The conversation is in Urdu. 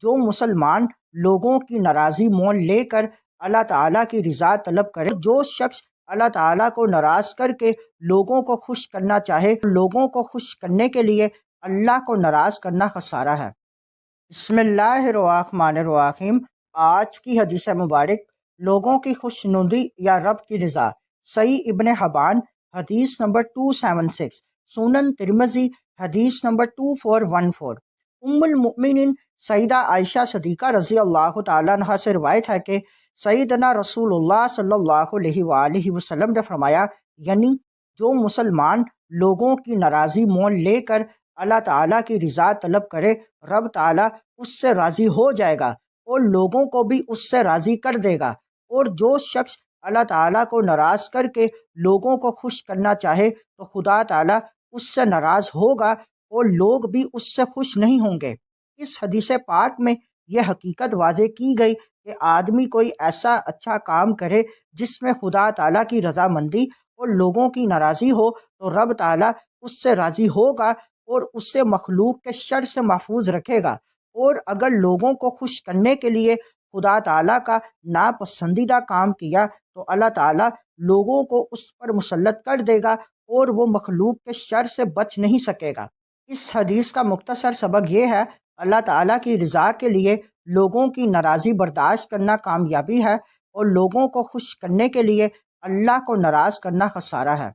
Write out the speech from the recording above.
جو مسلمان لوگوں کی ناراضی مول لے کر اللہ تعالیٰ کی رضا طلب کرے، جو شخص اللہ تعالیٰ کو ناراض کر کے لوگوں کو خوش کرنا چاہے، لوگوں کو خوش کرنے کے لیے اللہ کو ناراض کرنا خسارہ ہے۔ بسم اللہ الرحمن الرحیم۔ آج کی حدیث مبارک، لوگوں کی خوشنودی یا رب کی رضا۔ صحیح ابن حبان حدیث نمبر 276، سنن ترمذی حدیث نمبر 2414۔ ام المؤمنین سیدہ عائشہ صدیقہ رضی اللہ تعالیٰ عنہ سے روایت ہے کہ سیدنا رسول اللہ صلی اللہ علیہ وآلہ وسلم نے فرمایا، یعنی جو مسلمان لوگوں کی ناراضی مول لے کر اللہ تعالیٰ کی رضا طلب کرے، رب تعالیٰ اس سے راضی ہو جائے گا اور لوگوں کو بھی اس سے راضی کر دے گا۔ اور جو شخص اللہ تعالیٰ کو ناراض کر کے لوگوں کو خوش کرنا چاہے تو خدا تعالیٰ اس سے ناراض ہوگا اور لوگ بھی اس سے خوش نہیں ہوں گے۔ اس حدیث پاک میں یہ حقیقت واضح کی گئی کہ آدمی کوئی ایسا اچھا کام کرے جس میں خدا تعالیٰ کی رضامندی اور لوگوں کی ناراضی ہو تو رب تعالیٰ اس سے راضی ہوگا اور اس سے مخلوق کے شر سے محفوظ رکھے گا۔ اور اگر لوگوں کو خوش کرنے کے لیے خدا تعالیٰ کا ناپسندیدہ کام کیا تو اللہ تعالیٰ لوگوں کو اس پر مسلط کر دے گا اور وہ مخلوق کے شر سے بچ نہیں سکے گا۔ اس حدیث کا مختصر سبق یہ ہے، اللہ تعالیٰ کی رضا کے لیے لوگوں کی ناراضی برداشت کرنا کامیابی ہے اور لوگوں کو خوش کرنے کے لیے اللہ کو ناراض کرنا خسارہ ہے۔